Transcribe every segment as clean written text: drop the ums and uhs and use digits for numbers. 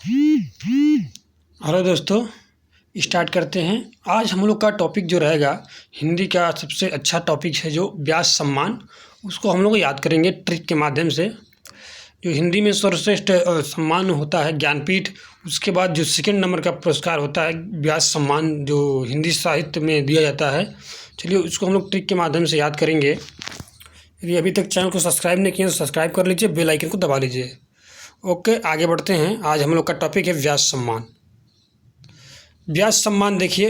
Hello दोस्तों, start करते हैं। आज हम लोग का टॉपिक जो रहेगा, हिंदी का सबसे अच्छा टॉपिक है जो व्यास सम्मान। उसको हम लोग याद करेंगे ट्रिक के माध्यम से। जो हिंदी में सर्वश्रेष्ठ सम्मान होता है ज्ञानपीठ, उसके बाद जो सेकंड नंबर का पुरस्कार होता है व्यास सम्मान, जो हिंदी साहित्य में दिया जाता है। चलिए उसको हम लोग ट्रिक के माध्यम से याद करेंगे। यदि अभी तक चैनल को सब्सक्राइब नहीं किया तो सब्सक्राइब कर लीजिए, बेल आइकन को दबा लीजिए। ओके, आगे बढ़ते हैं। आज हम लोग का टॉपिक है व्यास सम्मान। व्यास सम्मान देखिए,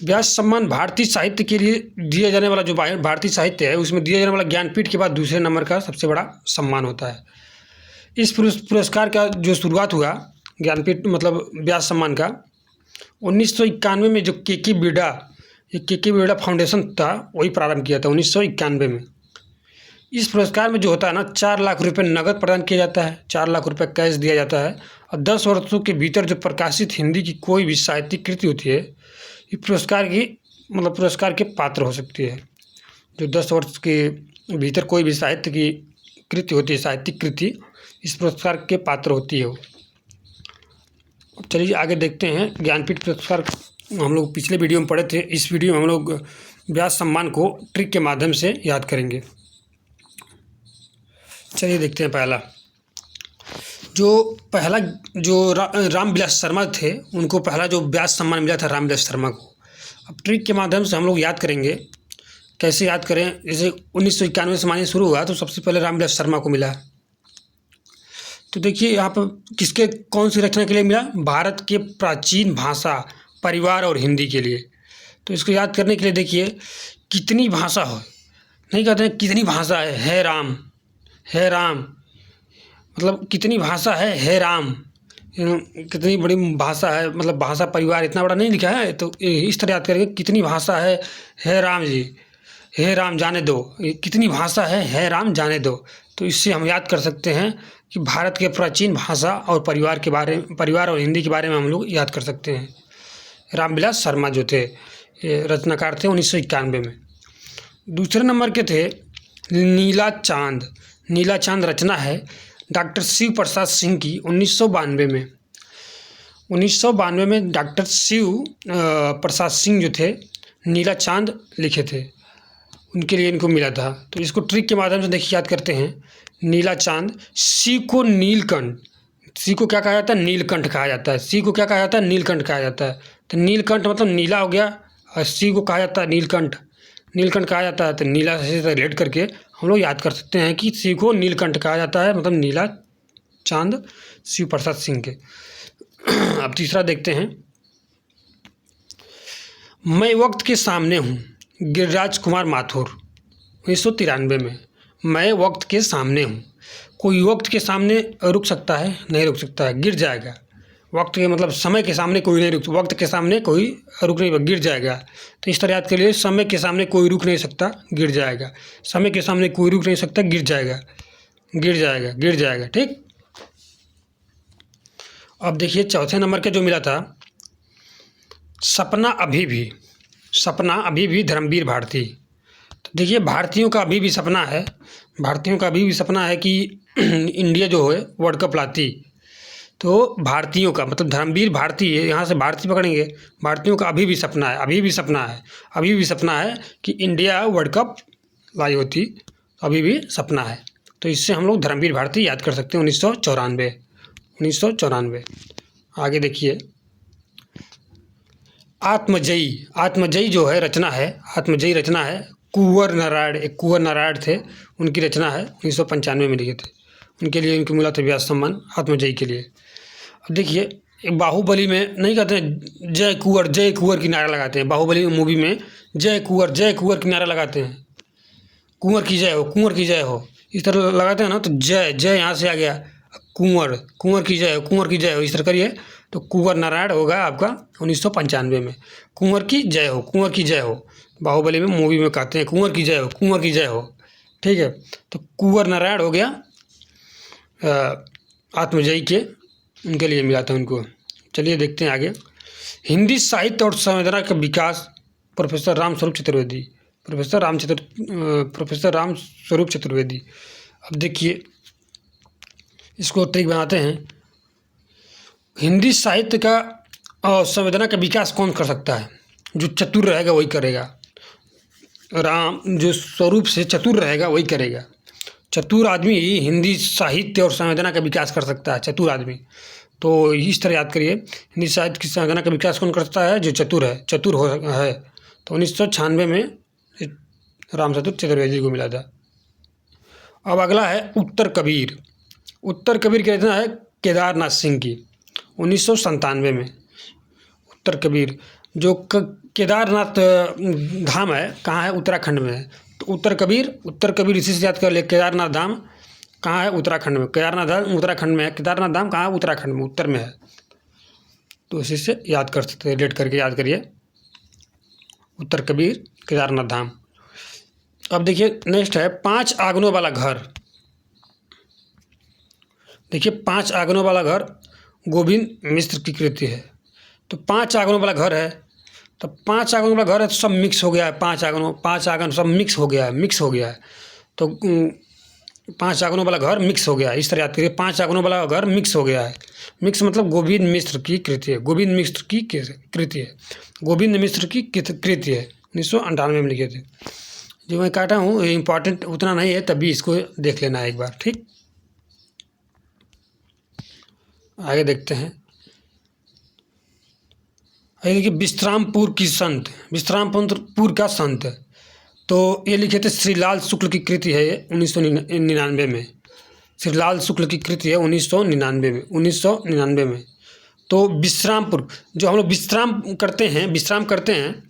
व्यास सम्मान भारतीय साहित्य के लिए दिया जाने वाला, जो भारतीय साहित्य है उसमें दिया जाने वाला ज्ञानपीठ के बाद दूसरे नंबर का सबसे बड़ा सम्मान होता है। इस पुरस्कार का जो शुरुआत हुआ, ज्ञानपीठ मतलब व्यास सम्मान का, 1991 में जो के बिरला फाउंडेशन था वही प्रारंभ किया था 1991 में। इस पुरस्कार में जो होता है ना, 4 लाख रुपए नगद प्रदान किया जाता है, 4 लाख रुपए कैश दिया जाता है, और 10 वर्षों के भीतर जो प्रकाशित हिंदी की कोई भी साहित्यिक कृति होती है, ये पुरस्कार के पात्र हो सकती है। जो 10 वर्ष के भीतर कोई भी साहित्य की कृति होती है, साहित्यिक कृति, इस पुरस्कार के पात्र होती है वो। चलिए आगे देखते हैं। ज्ञानपीठ पुरस्कार हम लोग पिछले वीडियो में पढ़े थे, इस वीडियो में हम लोग व्यास सम्मान को ट्रिक के माध्यम से याद करेंगे। चलिए देखते हैं। पहला जो रामविलास शर्मा थे, उनको पहला जो व्यास सम्मान मिला था रामविलास शर्मा को। अब ट्रिक के माध्यम से हम लोग याद करेंगे। कैसे याद करें? जैसे 1991 से मानिए शुरू हुआ तो सबसे पहले रामविलास शर्मा को मिला। तो देखिए यहाँ पर कौन सी रचना के लिए मिला? भारत के प्राचीन भाषा, परिवार और हिंदी के लिए। तो इसको याद करने के लिए देखिए, कितनी भाषा हो, नहीं कहते हैं कितनी भाषा है राम, मतलब कितनी भाषा है राम, कितनी बड़ी भाषा है, मतलब भाषा परिवार इतना बड़ा नहीं लिखा है। तो इस तरह याद करेंगे, कितनी भाषा है राम जी, हे राम जाने दो, कितनी भाषा है राम जाने दो। तो इससे हम याद कर सकते हैं कि भारत के प्राचीन भाषा और परिवार और हिंदी के बारे में हम लोग याद कर सकते हैं। रामविलास शर्मा जो थे, ये रचनाकार थे 1991 में। दूसरे नंबर के थे नीला चांद रचना है डॉक्टर शिव प्रसाद सिंह की 1992 में। 1992 में डॉक्टर शिव प्रसाद सिंह जो थे, नीला चांद लिखे थे, उनके लिए इनको मिला था। तो इसको ट्रिक के माध्यम से देखिए याद करते हैं। नीला चांद, सी को नीलकंठ, सी को क्या कहा जाता है? नीलकंठ कहा जाता है। सी को क्या कहा जाता है? नीलकंठ कहा जाता है। तो नीलकंठ मतलब नीला हो गया, और सी को कहा जाता है नीलकंठ कहा जाता है। तो नीला से रिलेट करके हम लोग याद कर सकते हैं कि सी को नीलकंठ कहा जाता है, मतलब नीला चांद शिव प्रसाद सिंह के। अब तीसरा देखते हैं। मैं वक्त के सामने हूँ, गिरिराज कुमार माथुर, 1993 में। मैं वक्त के सामने हूँ। कोई वक्त के सामने रुक सकता है? नहीं रुक सकता है, गिर जाएगा। वक्त के मतलब समय के सामने कोई नहीं रुक, वक्त के सामने कोई रुक नहीं, गिर जाएगा। तो इस तरह याद करिए, समय के सामने कोई रुक नहीं सकता, गिर जाएगा। समय के सामने कोई रुक नहीं सकता, गिर जाएगा। ठीक। अब देखिए चौथे नंबर का जो मिला था, सपना अभी भी धर्मवीर भारती। तो देखिए भारतीयों का अभी भी सपना है कि इंडिया जो है वर्ल्ड कप लाती। तो भारतीयों का मतलब धर्मवीर भारती है, यहाँ से भारतीय पकड़ेंगे। भारतीयों का अभी भी सपना है कि इंडिया वर्ल्ड कप लाई होती, अभी भी सपना है। तो इससे हम लोग धर्मवीर भारती याद कर सकते हैं। 1994। आगे देखिए, आत्मजयी जो है रचना है कुंवर नारायण थे, उनकी रचना है, 1995 में लिखे थे। उनके लिए इनको मिला था व्यास सम्मान, आत्मजयी के लिए। अब देखिए, एक बाहुबली में नहीं कहते हैं जय कुंवर की नारा लगाते हैं। बाहुबली मूवी में जय कुंवर की नारा लगाते हैं, कुंवर की जय हो, इस तरह लगाते हैं ना। तो जय यहाँ से आ गया, कुंवर की जय हो, इस तरह करिए तो कुंवर नारायण होगा आपका 1995 में। कुंवर की जय हो, बाहुबली में मूवी में कहते हैं कुंवर की जय हो। ठीक है, तो कुंवर नारायण हो गया आत्मजयी के, उनके लिए मिला था उनको। चलिए देखते हैं आगे। हिंदी साहित्य और संवेदना का विकास, प्रोफेसर राम स्वरूप चतुर्वेदी। अब देखिए इसको ट्रिक बनाते हैं। हिंदी साहित्य का और संवेदना का विकास कौन कर सकता है? जो चतुर रहेगा वही करेगा। राम जो स्वरूप से चतुर रहेगा वही करेगा। चतुर आदमी ही हिंदी साहित्य और संवेदना का विकास कर सकता है, चतुर आदमी। तो इस तरह याद करिए, हिंदी साहित्य की संवेदना का विकास कौन करता है? जो चतुर है, चतुर हो है। तो 1996 में रामचंद्र चतुर्वेदी को मिला था। अब अगला है उत्तर कबीर। उत्तर कबीर की रचना है केदारनाथ सिंह की, 1997 में। उत्तर कबीर जो केदारनाथ धाम है, कहाँ है? उत्तराखंड में है। तो उत्तर कबीर इसी से याद कर ले। केदारनाथ धाम कहाँ है? उत्तराखंड में। केदारनाथ धाम उत्तराखंड में है। केदारनाथ धाम कहाँ है? उत्तराखंड में, उत्तर में है। तो इसी से याद कर सकते हैं, रिलेट करके याद करिए। उत्तर कबीर, केदारनाथ धाम। अब देखिए नेक्स्ट है 5 आंगनों वाला घर। देखिए 5 आंगनों वाला घर गोविंद मिश्र की कृति है। तो 5 आंगनों वाला घर है, तो 5 आंगनों वाला घर है तो सब मिक्स हो गया है। 5 आंगन सब मिक्स हो गया है। तो 5 आंगनों वाला घर मिक्स हो गया है, इस तरह याद करिए। 5 आंगनों वाला घर मिक्स हो गया है। मिक्स मतलब गोविंद मिश्र की कृति है। गोविंद मिश्र की कृति है। 1998 में लिखे थे। जो मैं काटा हूँ ये इम्पॉर्टेंट उतना नहीं है, तभी इसको देख लेना है एक बार, ठीक। आगे देखते हैं। देखिए विश्रामपुर का संत, तो ये लिखे थे श्रीलाल शुक्ल की कृति है ये, 1999 में। श्रीलाल शुक्ल की कृति है 1999 में। तो विश्रामपुर, जो हम लोग विश्राम करते हैं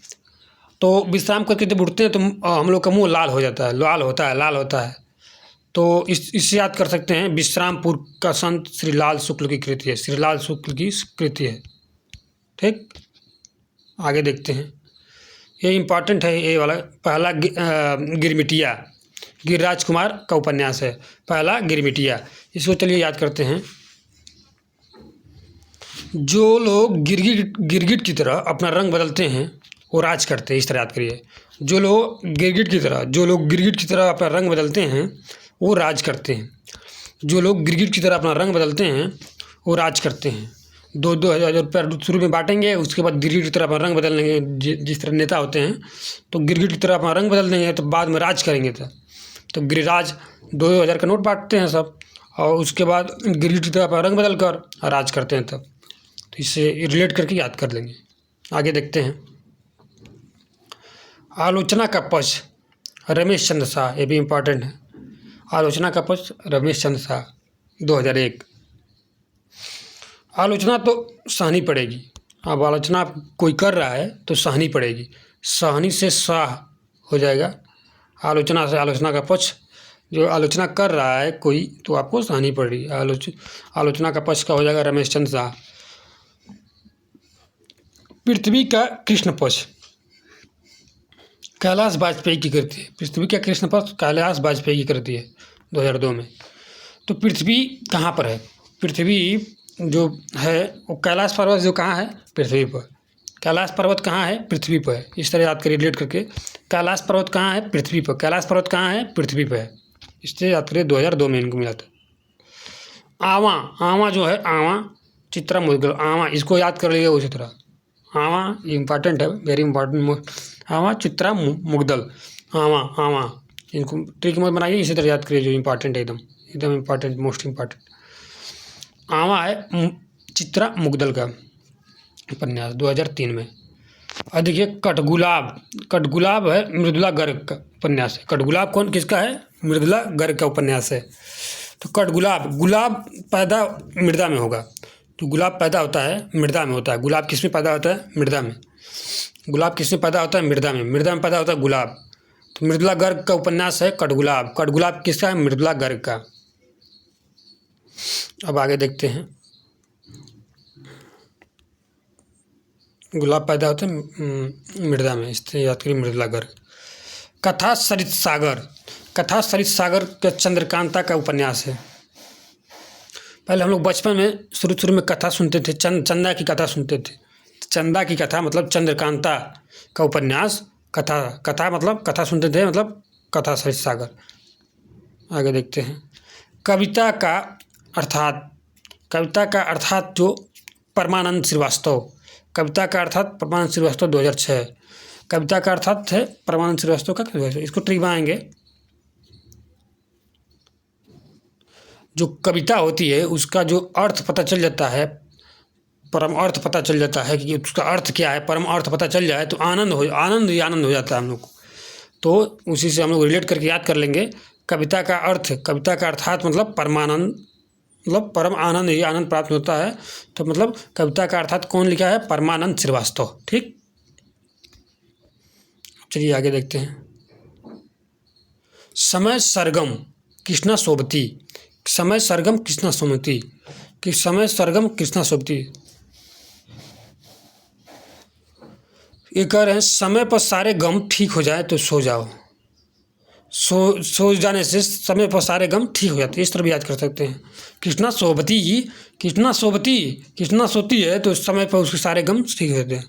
तो विश्राम करके जब उठते हैं तो हम लोग का मुँह लाल हो जाता है, लाल होता है। तो इससे याद कर सकते हैं, विश्रामपुर का संत श्रीलाल शुक्ल की कृति है, ठीक। आगे देखते हैं, ये इम्पॉर्टेंट है ये वाला। पहला गिरमिटिया, गिरिराज कुमार का उपन्यास है, पहला गिरमिटिया। इसको चलिए याद करते हैं। जो लोग गिरगिट की तरह अपना रंग बदलते हैं वो राज करते हैं, इस तरह याद करिए। जो लोग गिरगिट की तरह अपना रंग बदलते हैं वो राज करते हैं। जो लोग गिरगिट की तरह अपना रंग बदलते हैं वो राज करते हैं। 2,000 रुपये शुरू में बांटेंगे, उसके बाद गिरगिट की तरह अपना रंग बदल लेंगे। जिस तरह नेता होते हैं तो गिरगिट की तरह अपना रंग बदल देंगे, तो बाद में राज करेंगे। तो गिरिराज 2,000 का नोट बांटते हैं सब, और उसके बाद गिरगिट की तरह अपना रंग बदल कर राज करते हैं तब। तो इससे रिलेट करके याद कर लेंगे। आगे देखते हैं। आलोचना का पक्ष, रमेश चंद्र शाह, ये भी इम्पॉर्टेंट है। आलोचना का पक्ष, रमेश चंद्र शाह, 2001। आलोचना तो सहनी पड़ेगी। अब आलोचना कोई कर रहा है तो सहनी पड़ेगी। सहनी से शाह हो जाएगा। आलोचना से आलोचना का पक्ष, जो आलोचना कर रहा है कोई तो आपको सहनी पड़ेगी। आलोचना का पक्ष का हो जाएगा रमेश चंद्र शाह। पृथ्वी का कृष्ण पक्ष, कैलाश वाजपेयी की कृति है। पृथ्वी का कृष्ण पक्ष कैलाश वाजपेयी की कृति है, 2002 में। तो पृथ्वी कहाँ पर है? पृथ्वी जो है वो कैलाश पर्वत जो कहाँ है? पृथ्वी पर। कैलाश पर्वत कहाँ है? पृथ्वी पर है। इस तरह याद करिए रिलेट करके। कैलाश पर्वत कहाँ है? पृथ्वी पर। कैलाश पर्वत कहाँ है? पृथ्वी पर है। इससे याद करिए 2002 में इनको मिला था। आवा जो है, आवा चित्रा मुद्गल, आवा इसको याद कर लीजिएगा उसी तरह। आवा इम्पॉर्टेंट है, वेरी इंपॉर्टेंट। आवा चित्रा मुग्दल, आवा इनको ट्रिक मत बनाइए, इसी तरह याद करिए। जो इम्पॉर्टेंट है एकदम इम्पॉर्टेंट, मोस्ट इम्पॉर्टेंट। आवा है चित्रा मुग्दल का उपन्यास, 2003 में। और देखिए कठगुलाब है मृदुला गर्ग का उपन्यास है। कठगुलाब किसका है? मृदुला गर्ग का उपन्यास है। तो गुलाब पैदा मृदा में होगा। तो गुलाब पैदा होता है मृदा में होता है। गुलाब किस में पैदा होता है? मृदा में। गुलाब किस में पैदा होता है? मृदा में। मृदा में पैदा होता है गुलाब। तो मृदुला गर्ग का उपन्यास है कठगुलाब। कठगुलाब किसका है? मृदुला गर्ग का। अब आगे देखते हैं। गुलाब पैदा होता है मृदा में, इससे याद करिए मृदुला गर्ग। कथा सरित सागर का चंद्रकांता का उपन्यास है। पहले हम लोग बचपन में शुरू में कथा सुनते थे, चंदा की कथा सुनते थे। चंदा की कथा मतलब चंद्रकांता का उपन्यास। कथा मतलब कथा सुनते थे, मतलब कथा सरित सागर। आगे देखते हैं। कविता का अर्थात जो परमानंद श्रीवास्तव। कविता का अर्थात परमानंद श्रीवास्तव 2006। कविता का अर्थात है परमानंद श्रीवास्तव का 2006। इसको ट्रिक बनाएंगे। जो कविता होती है उसका जो अर्थ पता चल जाता है, परम अर्थ पता चल जाता है कि उसका अर्थ क्या है, परम अर्थ पता चल जाए तो आनंद ही आनंद हो जाता है हम लोग को। तो उसी से हम लोग रिलेट करके याद कर लेंगे। कविता का अर्थ, कविता का अर्थात मतलब परमानंद, मतलब परम आनंद ही आनंद प्राप्त होता है। तो मतलब कविता का अर्थात कौन लिखा है? परमानंद श्रीवास्तव। ठीक, चलिए आगे देखते हैं। समय सरगम कृष्णा सोबती। समय सरगम कृष्णा सोबती, कि समय सरगम कृष्णा सोबती। ये कह रहे हैं समय पर सारे गम ठीक हो जाए तो सो जाओ। सो जाने से समय पर सारे गम ठीक हो जाते हैं। इस तरह भी याद कर सकते हैं। कृष्णा सोबती, कृष्णा सोबती, कृष्णा सोती है तो समय पर उसके सारे गम ठीक हो जाते हैं।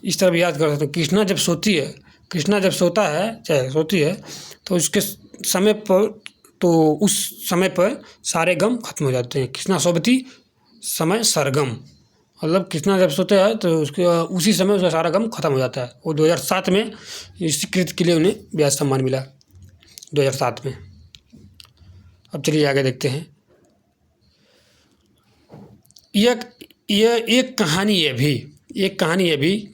इस तरह भी याद कर सकते हैं। कृष्णा जब सोती है, कृष्णा जब सोता है चाहे सोती है तो उसके समय पर, तो उस समय पर सारे गम खत्म हो जाते हैं। कृष्णा सोबती समय सरगम, मतलब कृष्णा जब सोते हैं तो उसके उसी समय उसका सारा गम खत्म हो जाता है। वो 2007 में इस कृति के लिए उन्हें व्यास सम्मान मिला 2007 में। अब चलिए आगे देखते हैं। यह एक कहानी है भी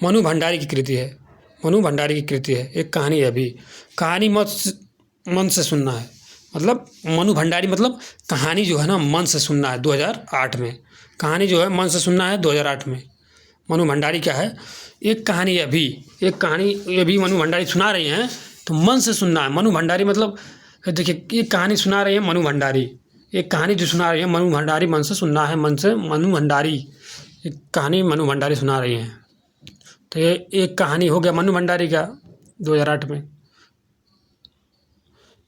मनु भंडारी की कृति है। मनु भंडारी की कृति है। एक कहानी है भी, कहानी मन से सुनना है। मतलब मनु भंडारी मतलब कहानी जो है ना मन से सुनना है। 2008 में कहानी जो है मन से सुनना है 2008 में। मनु भंडारी क्या है? एक कहानी ये भी मनु भंडारी सुना रही हैं तो मन से सुनना है। मनु भंडारी मतलब देखिए, एक कहानी सुना रही है मनु भंडारी, एक कहानी जो सुना रही है मनु भंडारी, मन से सुनना है। मन से मनु भंडारी, एक कहानी मनु भंडारी सुना रही हैं। तो ये एक कहानी हो गया मनु भंडारी का 2008 में।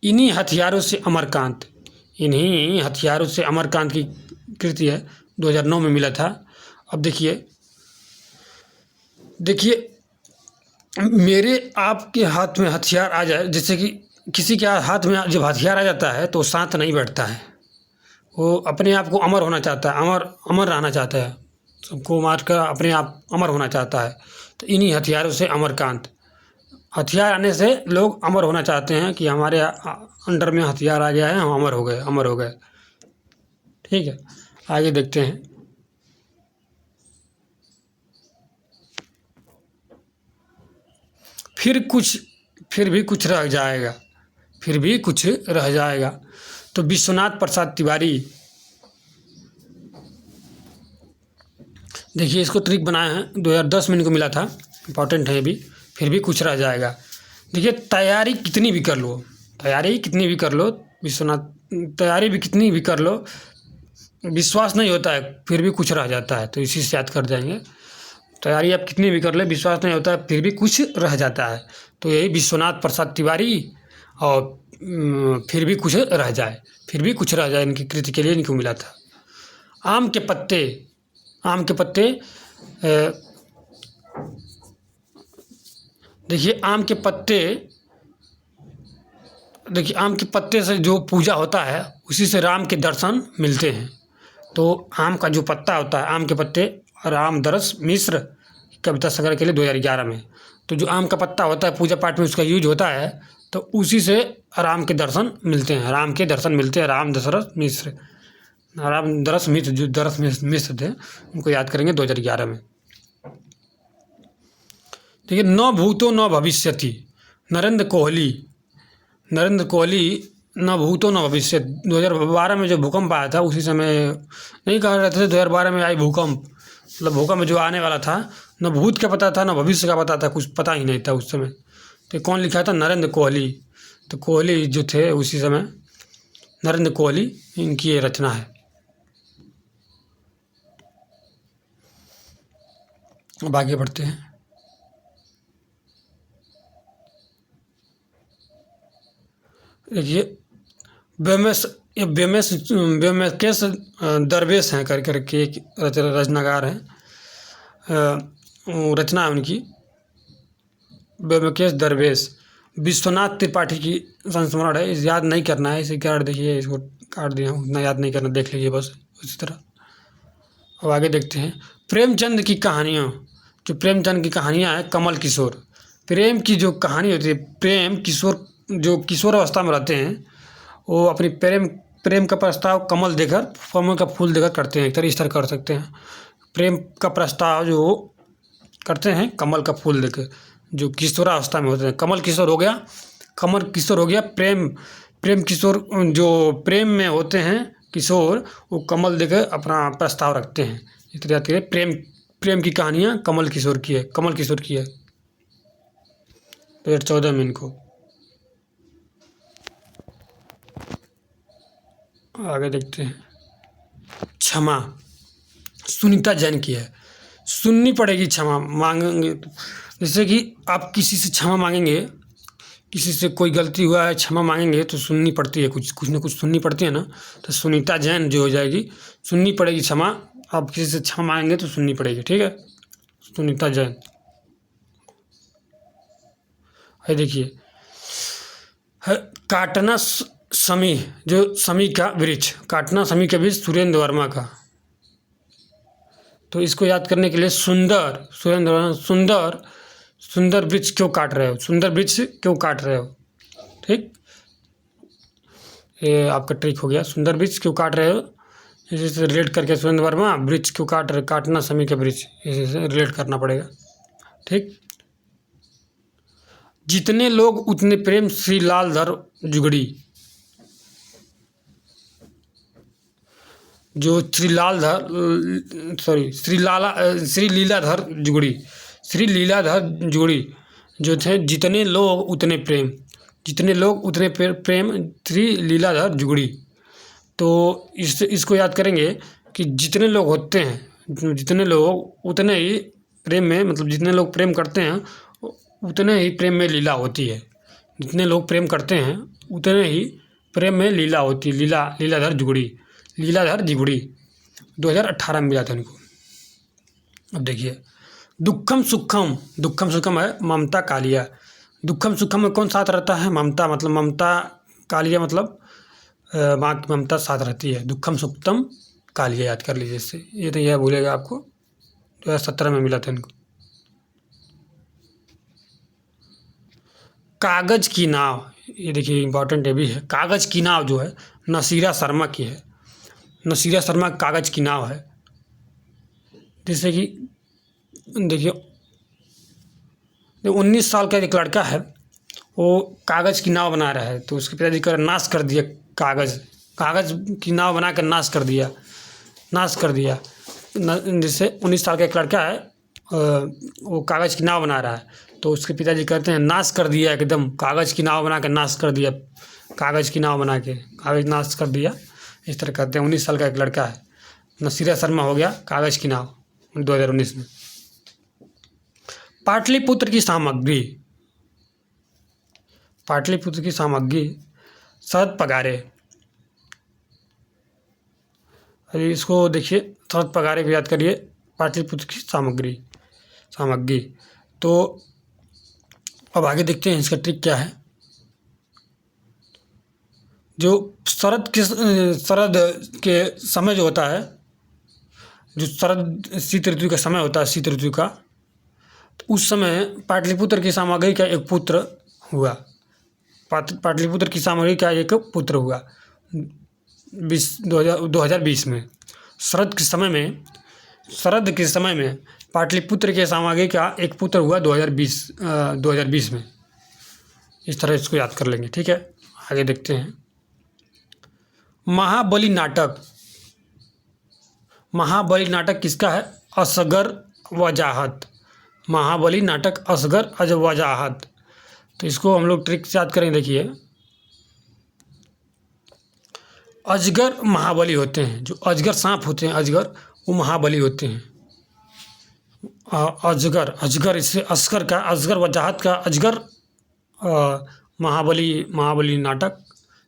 इन्हीं हथियारों से अमरकांत की कृति है, 2009 में मिला था। अब देखिए मेरे आपके हाथ में हथियार आ जाए, जैसे कि किसी के हाथ में जब हथियार आ जाता है तो शांत नहीं बैठता है। वो अपने आप को अमर होना चाहता है, अमर रहना चाहता है, सबको मार कर अपने आप अमर होना चाहता है। तो इन्हीं हथियारों से अमरकांत, हथियार आने से लोग अमर होना चाहते हैं कि हमारे अंडर में हथियार आ गया है, हम अमर हो गए। ठीक है, आगे देखते हैं। फिर भी कुछ रह जाएगा। तो विश्वनाथ प्रसाद तिवारी, देखिए इसको ट्रिक बनाया है, 2010 में इनको मिला था। इंपॉर्टेंट है ये भी। फिर भी कुछ रह जाएगा। देखिए तैयारी कितनी भी कर लो, विश्वनाथ, तैयारी भी कितनी भी कर लो, विश्वास नहीं होता है फिर भी कुछ रह जाता है। तो इसी से याद कर जाएंगे। तैयारी आप कितनी भी कर ले, विश्वास नहीं होता है फिर भी कुछ रह जाता है। तो यही विश्वनाथ प्रसाद तिवारी और फिर भी कुछ रह जाए इनकी कृति के लिए इनको मिला था। आम के पत्ते देखिए आम के पत्ते से जो पूजा होता है उसी से राम के दर्शन मिलते हैं। तो आम का जो पत्ता होता है, आम के पत्ते, रामदरस मिश्र कविता संग्रह के लिए 2011 में। तो जो आम का पत्ता होता है पूजा पाठ में उसका यूज होता है, तो उसी से राम के दर्शन मिलते हैं। रामदरस मिश्र जो दरस मिश्र थे उनको याद करेंगे 2011 में। देखिए न भूतो न भविष्यति, नरेंद्र कोहली न भूतो न भविष्य। 2012 में जो भूकंप आया था उसी समय नहीं कहा रहते थे 2012 में आई भूकंप, मतलब भूकंप जो आने वाला था, न भूत का पता था न भविष्य का पता था, कुछ पता ही नहीं था उस समय। तो कौन लिखा था? नरेंद्र कोहली। तो कोहली जो थे उसी समय, नरेंद्र कोहली, इनकी ये रचना है। अब आगे बढ़ते हैं। देखिए व्योमकेश दरवेश हैं करके एक रचनाकार हैं, रचना है उनकी, व्योमकेश दरवेश। विश्वनाथ त्रिपाठी की संस्मरण है, इसे याद नहीं करना है, इसे काट देखिए, इसको काट दिया हूँ, उतना याद नहीं करना, देख लीजिए बस उसी तरह। अब आगे देखते हैं प्रेमचंद की कहानियाँ। जो प्रेमचंद की कहानियाँ हैं, कमल किशोर। प्रेम की जो कहानी होती है, प्रेम किशोर जो किशोर अवस्था में रहते हैं, वो अपनी प्रेम का प्रस्ताव कमल देकर, कमल का फूल देकर करते हैं। एक तरह इस तरह कर सकते हैं, प्रेम का प्रस्ताव जो करते हैं कमल का फूल देकर, जो किशोरावस्था में होते हैं। कमल किशोर हो गया, कमल किशोर हो गया। प्रेम किशोर जो प्रेम में होते हैं किशोर, वो कमल देकर अपना प्रस्ताव रखते हैं। इस तरह के प्रेम की कहानियाँ कमल किशोर की है, कमल किशोर की है 2014 में इनको। आगे देखते हैं क्षमा, सुनीता जैन की है। सुननी पड़ेगी क्षमा, मांगेंगे जैसे कि आप किसी से क्षमा मांगेंगे, किसी से कोई गलती हुआ है क्षमा मांगेंगे तो सुननी पड़ती है, कुछ ना कुछ सुननी पड़ती है ना। तो सुनीता जैन जो हो जाएगी, सुननी पड़ेगी क्षमा। आप किसी से क्षमा मांगेंगे तो सुननी पड़ेगी, ठीक है, सुनीता जैन। है देखिए काटना समी, जो समी का वृक्ष, काटना समी का वृक्ष सुरेंद्र वर्मा का। तो इसको याद करने के लिए सुरेंद्र वर्मा, सुंदर वृक्ष क्यों काट रहे हो, सुंदर वृक्ष क्यों काट रहे हो, ठीक। ये आपका ट्रिक हो गया, सुंदर वृक्ष क्यों काट रहे हो, इसी से रिलेट करके सुरेंद्र वर्मा वृक्ष क्यों काट रहे, काटना समी का वृक्ष, इसी से रिलेट करना पड़ेगा, ठीक। जितने लोग उतने प्रेम, श्री लालधर जुगड़ी। जो श्री लीलाधर जुगड़ी जो थे, जितने लोग उतने प्रेम, जितने लोग उतने प्रेम, श्री लीलाधर जुगड़ी। तो इसको याद करेंगे कि जितने लोग होते हैं, जितने लोग उतने ही प्रेम में, मतलब जितने लोग प्रेम करते हैं उतने ही प्रेम में लीला होती है। जितने लोग प्रेम करते हैं उतने ही प्रेम में लीला होती है। लीलाधर जुगड़ी 2018 में मिला था इनको। अब देखिए दुक्खम सुखम है ममता कालिया। दुक्खम सुखम में कौन साथ रहता है, ममता, मतलब ममता, कालिया मतलब माँ की ममता साथ रहती है। दुक्खम सुखम कालिया याद कर लीजिए इससे, ये तो यह भूलेगा आपको। 2017 में मिला था इनको। कागज की नाव, ये देखिए इंपॉर्टेंट ये भी है। कागज की नाव जो है नसीरा शर्मा की है। नसीरा शर्मा कागज की नाव है। जैसे कि देखिए 19 साल का एक लड़का है, वो कागज की नाव बना रहा है, तो उसके पिताजी का नाश कर दिया। कागज की नाव बना कर नाश कर दिया। जैसे 19 साल का एक लड़का है, वो कागज की नाव बना रहा है, तो उसके पिताजी कहते हैं नाश कर दिया, एकदम कागज की नाव बना के नाश कर दिया, कागज नाश कर दिया, इस तरह कहते हैं। 19 साल का एक लड़का है। नसीरा शर्मा हो गया कागज की नाव 2019 में। पाटलिपुत्र की सामग्री शरद पगारे। अरे इसको देखिए, शरद पगारे को याद करिए, पाटलिपुत्र की सामग्री। तो अब आगे देखते हैं इसका ट्रिक क्या है। जो शरद के समय जो होता है, जो शीत ऋतु का समय होता है, शीत ऋतु का, तो उस समय पाटलिपुत्र की सामग्री का एक पुत्र हुआ। पाटलिपुत्र की सामग्री का एक पुत्र हुआ 2020 में। शरद के समय में पाटलिपुत्र के सामग्री का एक पुत्र हुआ 2020 में। इस तरह इसको याद कर लेंगे, ठीक है। आगे देखते हैं महाबली नाटक किसका है, असगर वजाहत। महाबली नाटक असगर वजाहत। तो इसको हम लोग ट्रिक से याद करेंगे। देखिए अजगर महाबली होते हैं, जो अजगर सांप होते हैं, अजगर वो महाबली होते हैं। अजगर इससे असगर वजाहत का अजगर, महाबली नाटक,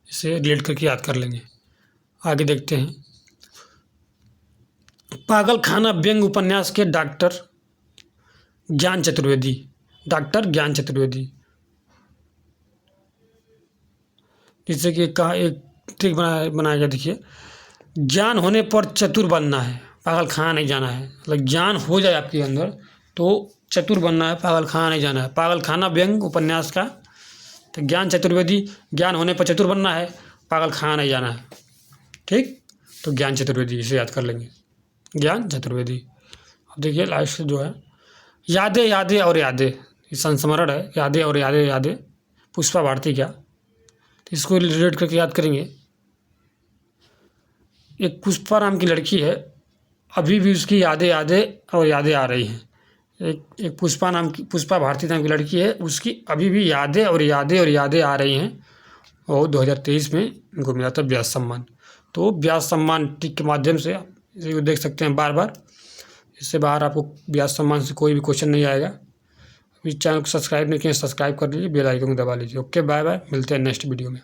इसे रिलेट करके याद कर लेंगे। आगे देखते हैं पागल खाना व्यंग उपन्यास के डॉक्टर ज्ञान चतुर्वेदी। जैसे कि एक ट्रिक बनाया गया। देखिए ज्ञान होने पर चतुर बनना है, पागल खाना नहीं जाना है। मतलब ज्ञान हो जाए आपके अंदर तो चतुर बनना है, पागल खाना नहीं जाना है। पागल खाना व्यंग उपन्यास का। तो ज्ञान चतुर्वेदी, ज्ञान होने पर चतुर बनना है, पागल खाना नहीं जाना है। ठीक, तो ज्ञान चतुर्वेदी इसे याद कर लेंगे, ज्ञान चतुर्वेदी। अब देखिए लास्ट जो है, यादें यादें और यादें, ये संस्मरण है, यादें और यादें यादें, पुष्पा भारती का। तो इसको रिलेट करके याद करेंगे। एक पुष्पा नाम की लड़की है, अभी भी उसकी यादें यादें और यादें आ रही हैं। एक पुष्पा भारती नाम की लड़की है, उसकी अभी भी यादें और यादें और यादें आ रही हैं। और 2023 में इनको मिला था व्यास सम्मान। तो व्यास सम्मान टिक के माध्यम से इसे देख सकते हैं बार बार। इससे बाहर आपको व्यास सम्मान से कोई भी क्वेश्चन नहीं आएगा। अभी चैनल को सब्सक्राइब नहीं किया, सब्सक्राइब कर लीजिए, बेल आइकन को दबा लीजिए। ओके, बाय बाय, मिलते हैं नेक्स्ट वीडियो में।